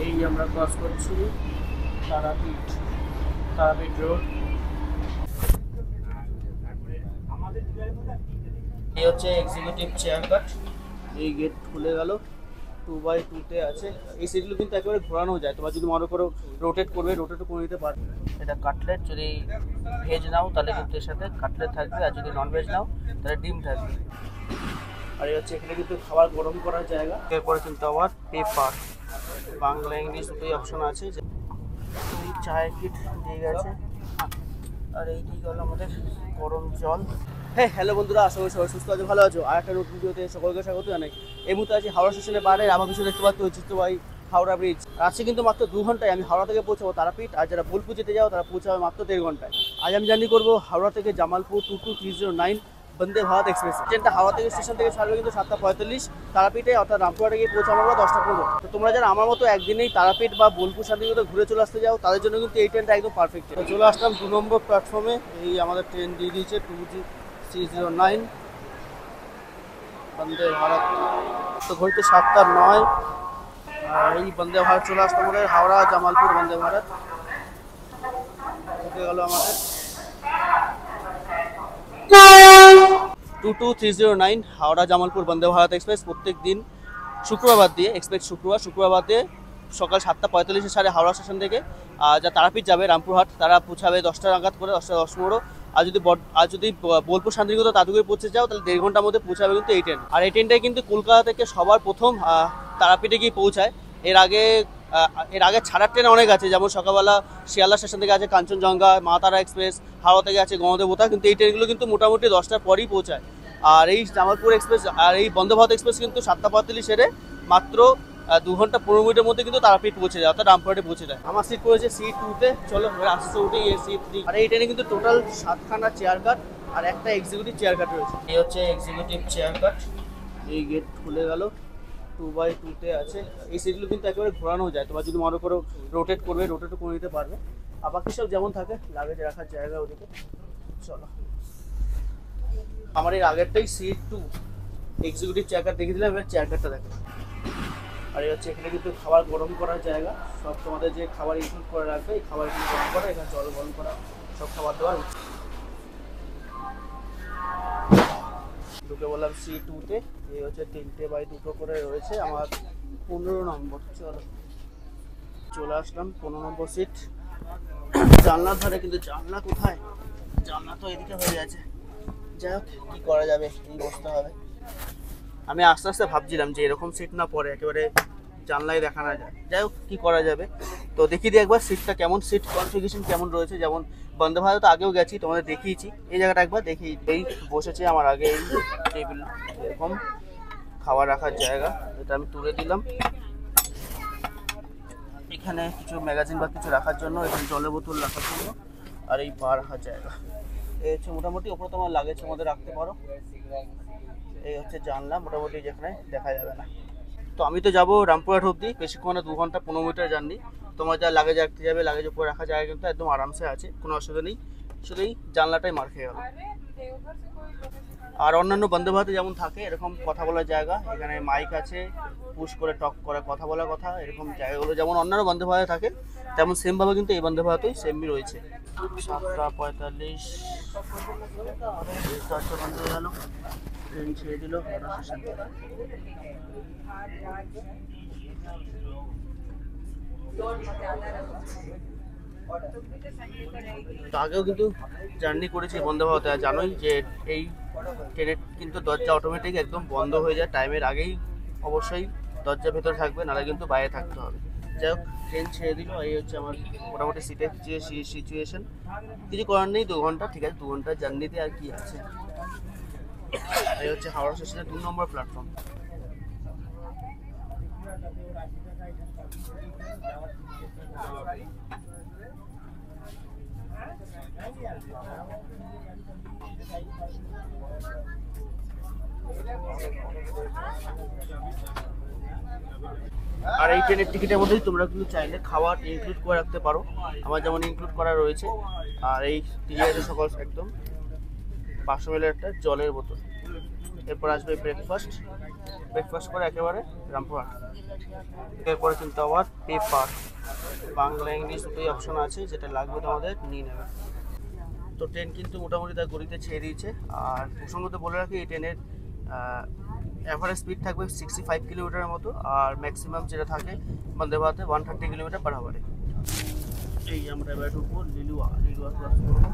এই আমরা ক্রস করছি তারাপীঠ রোড। এই হচ্ছে এক্সিকিউটিভ চেয়ার কাট। এই গেট খুলে গেল, 2x2 আছে। এই সিটগুলো কিন্তু একেবারে ঘোরানো যায়, তোমরা যদি মনে করো রোটেট করবে রোটেটও করে নিতে পারবে। এটা কাটলেট, যদি ভেজ নাও তাহলে কিন্তু এর সাথে কাটলেট থাকবে, আর যদি নন ভেজ নাও তাহলে ডিম থাকবে। আর এই হচ্ছে এখানে কিন্তু খাবার গরম করার জায়গা। এরপরে কিন্তু আবার পেপার, বাংলা ইংলিশ দুটোই অপশন আছে। এই চায়ের কিট দিয়ে গেছে, আর এইটি হলো আমাদের গরম জল। হ্যাঁ, হ্যালো বন্ধুরা, আশা করি সবাই সুস্থ আছো, ভালো আছো। আর একটা নতুন ভিডিওতে সকলকে স্বাগত জানাই। এই মুহূর্তে আছি হাওড়া স্টেশনের বাইরে। আমার কিছু দেখতে পাচ্ছি ঐতিহ্যবাহী হাওড়া ব্রিজ। আছে কিন্তু মাত্র 2 ঘন্টায় আমি হাওড়া থেকে পৌঁছাবো তারাপীঠ। আর যারা বোলপুর যেতে যাও তারা পৌঁছাবে মাত্র 1.5 ঘন্টায়। আজ আমি জার্নি করবো হাওড়া থেকে জামালপুর 22309 বন্দে ভারত এক্সপ্রেস। ট্রেনটা হাওড়া থেকে স্টেশন থেকে ছাড়বে কিন্তু 7:45, তারাপীঠে অর্থাৎ রামপুরহাটে গিয়ে পৌঁছাবো আমরা 10:15। তো তোমরা যারা আমার মতো একদিনেই তারাপীঠ বা বোলপুর শান্তিনিকেতন ঘুরে চলে আসতে যাও তাদের জন্য কিন্তু এই ট্রেনটা একদম পারফেক্ট। তো চলে আসলাম 2 নম্বর প্ল্যাটফর্মে। এই আমাদের ট্রেন দিয়ে দিয়েছে 22309 বন্দে ভারত। তো ঘড়িতে 7:09। আর এই বন্দে ভারত চলে আসতো আমাদের হাওড়া জামালপুর বন্দে ভারত। ঢুকে গেল আমাদের 22309 হাওড়া জামালপুর বন্দে ভারত এক্সপ্রেস। প্রত্যেক দিন শুক্রবার দিয়ে এক্সপ্রেস শুক্রবার দিয়ে সকাল 7:45 সাড়ে হাওড়া স্টেশন থেকে যা তারাপীঠ যাবে রামপুরহাট তারা পৌঁছাবে 10টা নাগাদ করে, 10:10-15। আর যদি বোলপুর শান্তিনিকেতন তাড়াতাড়ি পৌঁছে যাও তাহলে 1.5 ঘন্টার মধ্যে পৌঁছাবে কিন্তু এই ট্রেন। আর এই ট্রেনটাই কিন্তু কলকাতা থেকে সবার প্রথম তারাপীঠে গিয়ে পৌঁছায়। এর আগে ছাড়ার ট্রেন অনেক আছে, যেমন সকালবেলা শিয়ালদা স্টেশন থেকে আছে কাঞ্চনজঙ্ঘা, মা তারা এক্সপ্রেস, হাওড়া থেকে আছে গণদেবতা, কিন্তু এই ট্রেনগুলো কিন্তু মোটামুটি 10টার পরেই পৌঁছায়। আর এই জামালপুর এক্সপ্রেস আর এই বন্দে ভারত এক্সপ্রেস কিন্তু 7:45 সেরে মাত্র 2 ঘন্টা 15 মিনিটের মধ্যে কিন্তু তারাপীঠ পৌঁছে যায়, অর্থাৎ রামপুরহাটে পৌঁছে যায়। আমার সিট পড়েছে C2-তে। চলো আসতে উঠে C3। আর এই ট্রেনে কিন্তু টোটাল 7খানা চেয়ার কাট আর একটা এক্সিকিউটিভ চেয়ার কাট রয়েছে। এই হচ্ছে এক্সিকিউটিভ চেয়ার কাট। এই গেট খুলে গেল, 2x2 আছে। এই সিটগুলো কিন্তু একেবারে ঘোরানো যায়, তোমরা যদি মনে করো রোটেট করবে রোটেটও করে নিতে পারবে। আর বাকি সব যেমন থাকে, লাগেজ রাখার জায়গা ওদিকে। চলো, আমার এর আগেরটাই C2 এক্সিকিউটিভ চেয়ার কাট দেখে দিলাম, এবার চেয়ার কাটটা দেখো। আর এই হচ্ছে এখানে কিন্তু খাবার গরম করার জায়গা। সব তোমাদের যে খাবার ইনক্লুড করে রাখবে, এই খাবার এখানে গরম করা, এখানে জল গরম করা, সব খাবার দেওয়ার। ঢুকে বললাম C2-তে। এই হচ্ছে 3x2 করে রয়েছে, আমার 15 নম্বর। চলে আসলাম 15 নম্বর সিট। জানলার ধারে, কিন্তু জানলা কোথায়? জানলা তো এদিকে হয়ে গেছে। যাই হোক, কী করা যাবে, এই বসতে হবে। আমি আস্তে আস্তে ভাবছিলাম যে এরকম সিট না পরে একেবারে জানলায় দেখা না যায়। যাই হোক, কী করা যাবে। তো দেখিয়ে দিই একবার সিটটা কেমন, সিট কনফিগারেশন কেমন রয়েছে। যেমন বন্দে ভারত আগেও গেছি, তোমাদের দেখিয়েছি। এই জায়গাটা একবার দেখিয়ে। এই বসেছে আমার আগে এই টেবিল, এরকম খাবার রাখার জায়গা, এটা আমি তুলে দিলাম। এখানে কিছু ম্যাগাজিন বা কিছু রাখার জন্য, এখানে জলের বোতল রাখার জন্য, আর এই পা রাখার জায়গা। এই হচ্ছে মোটামুটি। ওপরে তোমার লাগেজ আমাদের রাখতে পারো। এই হচ্ছে জানলা, মোটামুটি যেখানে দেখা যাবে না। তো আমি তো যাবো রামপুরহাট অবধি, বেশিক্ষণ 2 ঘন্টা 15 মিনিটের জার্নি। তোমার যা লাগেজ রাখতে যাবে, লাগেজ উপরে রাখা জায়গা কিন্তু একদম আরামসে আছে, কোনো অসুবিধা নেই। শুধু এই জানলাটাই মার খেয়ে গেল। আর অন্যান্য বন্দে ভারতে যেমন থাকে এরকম কথা বলার জায়গা, এখানে মাইক আছে, পুশ করে টক করে কথা বলার কথা, এরকম জায়গাগুলো যেমন অন্যান্য বন্দে ভারতে থাকে তেমন সেমভাবে কিন্তু এই বন্দে ভারতেই সেমই রয়েছে। 7:45 দরজা বন্ধ হয়ে গেল, ট্রেন ছেড়ে দিল। তো আগেও কিন্তু জার্নি করেছি বন্দে ভারতে, জানোই যে এই ট্রেনের কিন্তু দরজা অটোমেটিক একদম বন্ধ হয়ে যায় টাইমের আগেই। অবশ্যই দরজা ভেতরে থাকবে, নাহলে কিন্তু বাইরে থাকতে হবে। যাই হোক, ট্রেন ছেড়ে দিল। এই হচ্ছে আমার মোটামুটি সিটের যে সিচুয়েশন। কিছু করার নেই, 2 ঘন্টা ঠিক আছে, 2 ঘন্টার জার্নিতে আর কি আছে। এই হচ্ছে হাওড়া স্টেশনের 2 নম্বর প্ল্যাটফর্ম। আর এই ট্রেনের টিকিটের মধ্যেই তোমরা কিন্তু চাইলে খাবার ইনক্লুড করে রাখতে পারো, আমার যেমন ইনক্লুড করা রয়েছে। আর এই টিকিটের সকল একদম 500 ml একটা জলের বোতল। এরপর আসবে ব্রেকফাস্ট করে একেবারে রামপুরহাট। এরপরে কিন্তু আবার পেপার, বাংলা ইংলিশ দুটোই অপশন আছে, যেটা লাগবে তোমাদের নিয়ে নেবে। তো ট্রেন কিন্তু মোটামুটি তার গতিতে ছেড়ে দিয়েছে। আর প্রসঙ্গত বলে রাখি, এই ট্রেনের অ্যাভারেজ স্পিড থাকবে 65 কিলোমিটারের মতো, আর ম্যাক্সিমাম যেটা থাকে বন্দে ভারতে 130 কিলোমিটার পার আওয়ারে। এই আমরা এবার ঢুকবো লিলুয়া ক্রস করবো।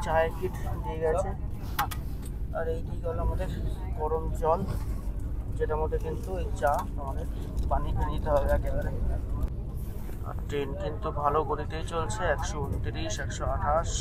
চায়ের কিট দিয়ে গেছে, আর এইটি হলো আমাদের গরম জল, যেটার মধ্যে কিন্তু এই চা আমাদের পানি খেয়ে নিতে হবে একেবারে। আর ট্রেন কিন্তু ভালো গতিতেই চলছে, 129, 128।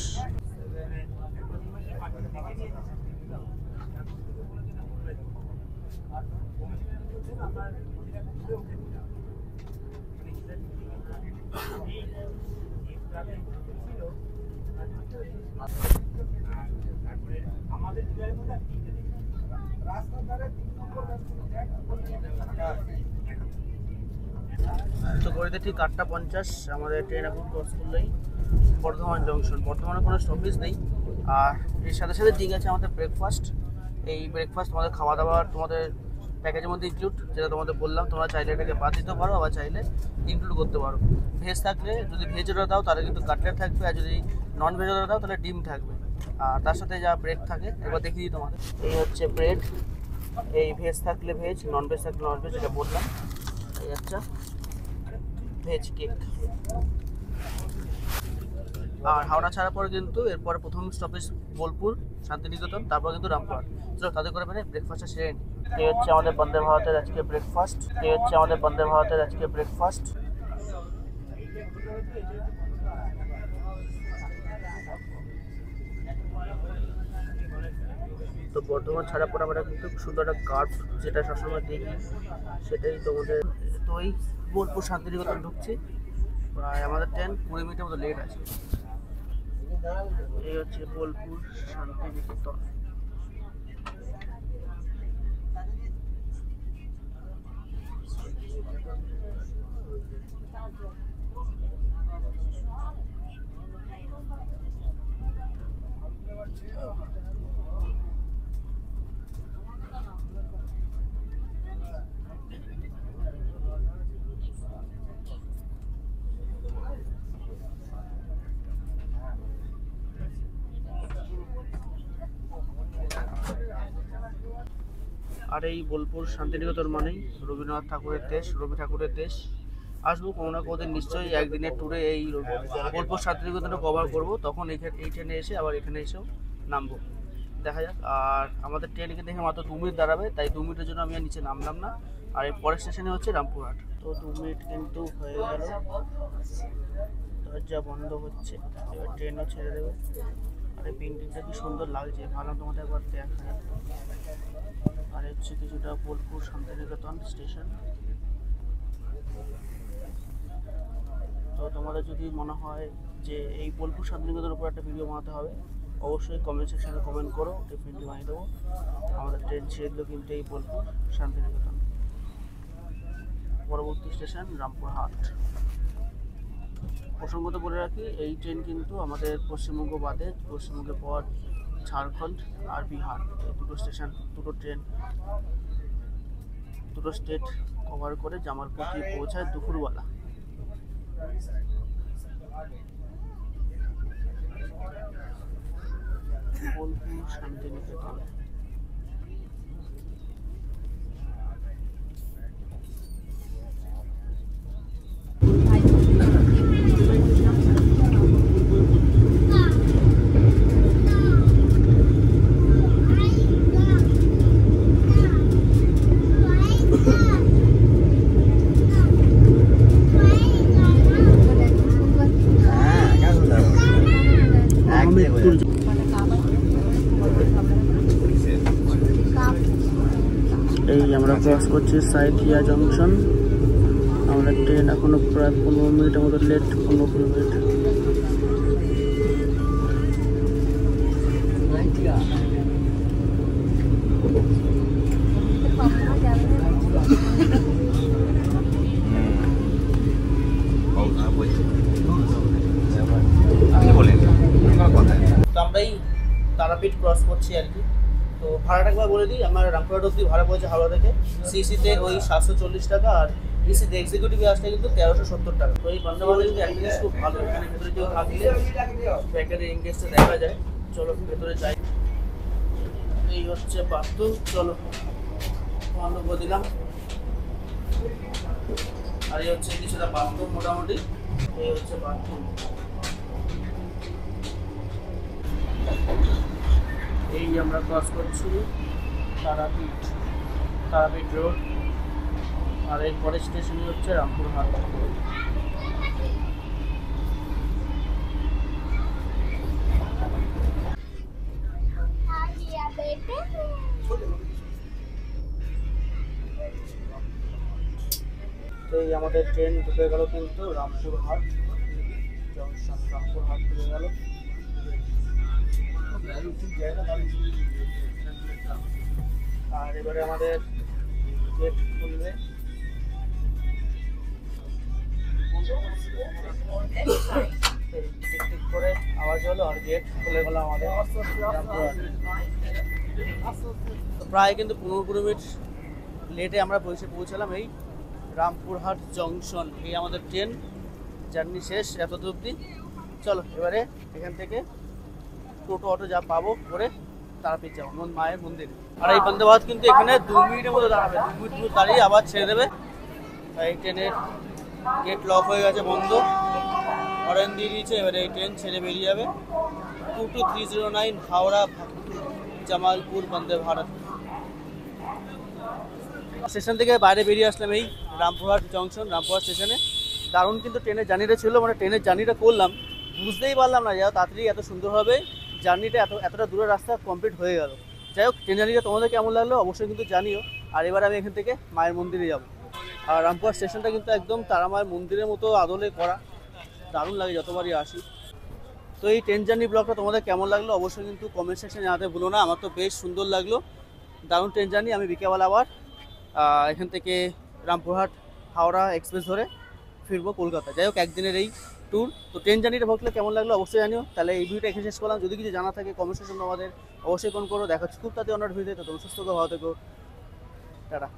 তো গড়িতে ঠিক 8:50 আমাদের ট্রেন এখন ক্রস করলেই বর্ধমান জংশন। বর্ধমানে কোনো স্টপেজ নেই। আর এর সাথে সাথে ঠিক আছে আমাদের ব্রেকফাস্ট। এই ব্রেকফাস্ট তোমাদের খাওয়া দাওয়ার তোমাদের প্যাকেজের মধ্যে ইনক্লুড, যেটা তোমাদের বললাম। তোমরা চাইলে এটাকে বাদ দিতে পারো, আবার চাইলে ইনক্লুড করতে পারো। ভেজ থাকলে, যদি ভেজ অর্ডার দাও তাহলে কিন্তু কাটলেট থাকবে, আর যদি নন ভেজ অর্ডার দাও তাহলে ডিম থাকবে। আর তার সাথে যা ব্রেড থাকে একবার দেখিয়ে দিই তোমাদের। এই হচ্ছে ব্রেড, এই ভেজ থাকলে ভেজ, নন ভেজ থাকলে নন ভেজ, এটা বললাম। এই হচ্ছে ভেজ কেক। আর হাওড়া ছাড়ার পরে কিন্তু এরপরে প্রথম স্টপেজ বোলপুর, শান্তিনিকেতন, তারপর কিন্তু রামপুরহাট। চলো তাদের করে মানে ব্রেকফাস্টটা সেরে নিই। এই হচ্ছে আমাদের বন্দে ভারতের আজকে ব্রেকফাস্ট। তো বর্ধমান ছাড়ার পর আমরা কিন্তু সুন্দর একটা কার্ভ, যেটা সবসময় দেখি সেটাই তোমাদের। তো এই বোলপুর শান্তিনিকেতন ঢুকছি, প্রায় আমাদের ট্রেন 20 মিনিটের মতো লেট আছে। এই হচ্ছে বোলপুর শান্তিনিকেতন। আর এই বোলপুর শান্তিনিকেতন মানেই রবীন্দ্রনাথ ঠাকুরের দেশ, রবি ঠাকুরের দেশ। আসবো কোনো না কোনো দিন নিশ্চয়ই একদিনের ট্যুরে এই বোলপুর শান্তিনিকেতনটা কভার করবো, তখন এই ট্রেনে এসে আবার এখানে এসেও নামবো, দেখা যাক। আর আমাদের ট্রেন এখানে দেখে মাত্র 2 মিনিট দাঁড়াবে, তাই 2 মিনিটের জন্য আমি আর নিচে নামলাম না। আর এই পরের স্টেশনে হচ্ছে রামপুরহাট। তো 2 মিনিট কিন্তু হয়ে গেল, দরজা বন্ধ হচ্ছে, এবার ট্রেনও ছেড়ে দেবে। আর এই পেন্টিংটা কি সুন্দর লাগছে, ভালো তোমাদের একবার দেখায়। আর হচ্ছে কিছুটা বোলপুর শান্তিনিকেতন স্টেশন। তো তোমাদের যদি মনে হয় যে এই বোলপুর শান্তিনিকেতনের উপর একটা ভিডিও বানাতে হবে, অবশ্যই কমেন্ট সেকশনে কমেন্ট করো, ডেফিনেটলি বানিয়ে দেবো। আমাদের ট্রেন ছেড়ে দিল কিন্তু এই বোলপুর শান্তিনিকেতন। পরবর্তী স্টেশন রামপুরহাট। প্রসঙ্গত বলে রাখি, এই ট্রেন কিন্তু আমাদের পশ্চিমবঙ্গ বাদে, পশ্চিমবঙ্গের পর ঝাড়খণ্ড আর বিহার, এই দুটো ট্রেন দুটো স্টেট কভার করে জামালপুর দিয়ে পৌঁছায় দুপুরবেলা। বোলপুর শান্তিনিকেতন। আহমেদপুর। এই আমরা ক্রস করছি সাইথিয়া জংশন। আমরা ট্রেন এখনো প্রায় 15 মিনিটের মতো লেট, 15 মিনিট। তো আমরাই তারাপীঠ ক্রস করছি আর কি। তো ভাড়াটা একবার বলে দিই, আমার রামপুরহাট অব্দি ভাড়া পড়েছে হাওড়া থেকে সিসিতে ওই 740 টাকা, আর এসিতে এক্সিকিউটিভ আসলে কিন্তু 1370 টাকা। তো এই বন্দে ভারত কিন্তু অ্যাম্বুলেন্স খুব ভালো, এখানে ভেতরে কেউ থাকলে ব্যাকের ইনকেসটা দেখা যায়। চলো ভেতরে যাই। এই হচ্ছে বাথরুম, চলো বন্ধ করে দিলাম। আর এই হচ্ছে কিছুটা বাথরুম মোটামুটি। এই হচ্ছে বাথরুম। এই আমরা ক্রস করছি তারাপীঠ রোড। আর এই পরের স্টেশনই হচ্ছে রামপুরহাট। তো এই আমাদের ট্রেন ঢুকে গেল কিন্তু রামপুরহাট জংশন। রামপুরহাট ঢুকে গেল। আর এবারে আমাদের গেট খুলবে। টিক করে আওয়াজ হলো আর গেট খুলে গেল আমাদের। প্রায় কিন্তু 15 মিনিট লেটে আমরা পৌঁছালাম এই রামপুরহাট জংশন। এই আমাদের ট্রেন জার্নি শেষ এত অবধি। চলো এবারে এখান থেকে টোটো অটো যা পাবো করে তারাপীঠ যাবো মায়ের মন্দিরে। আর এই বন্দে ভারত কিন্তু এখানে 2 মিনিটের মতো দাঁড়াবে, 2 মিনিট দাঁড়িয়ে আবার ছেড়ে দেবে। এই ট্রেনের গেট লক হয়ে গেছে, বন্ধ, হরেন দিয়ে দিয়েছে। এবারে এই ট্রেন ছেড়ে বেরিয়ে যাবে 22309 হাওড়া জামালপুর বন্দে ভারত। স্টেশন থেকে বাইরে বেরিয়ে আসলাম এই রামপুরহাট জংশন, রামপুরহাট স্টেশনে। দারুণ কিন্তু ট্রেনের জার্নিটা ছিল, মানে ট্রেনের জার্নিটা করলাম বুঝতেই পারলাম না যাও তাড়াতাড়ি এত সুন্দরভাবে জার্নিটা এতটা দূরের রাস্তা কমপ্লিট হয়ে গেল। যাই হোক, ট্রেন জার্নিটা তোমাদের কেমন লাগলো অবশ্যই কিন্তু জানিও। আর এবার আমি এখান থেকে মায়ের মন্দিরে যাব। আর রামপুরহাট স্টেশনটা কিন্তু একদম তারা মায়ের মন্দিরের মতো আদলে করা, দারুণ লাগে যতবারই আসি। তো এই ট্রেন জার্নি ব্লগটা তোমাদের কেমন লাগলো অবশ্যই কিন্তু কমেন্ট সেকশনে জানাতে ভুলো না। আমার তো বেশ সুন্দর লাগলো, দারুণ ট্রেন জার্নি। আমি বিকেলবেলা আবার এখান থেকে রামপুরহাট হাওড়া এক্সপ্রেস ধরে ফিরবো কলকাতা। যাই হোক, একদিনের এই ট্যুর। তো ট্রেন জার্নিটা ভোগলে কেমন লাগলো অবশ্যই জানিও। তাহলে এই ভিডিওটা এখানে শেষ করলাম। যদি কিছু জানা থাকে কমেন্ট সেকশনে আমাদের অবশ্যই ফোন করো। দেখা হচ্ছে খুব তাড়াতাড়ি অন্য ভিডিওতে। তো সুস্থ ভালো থেকো, টাটা।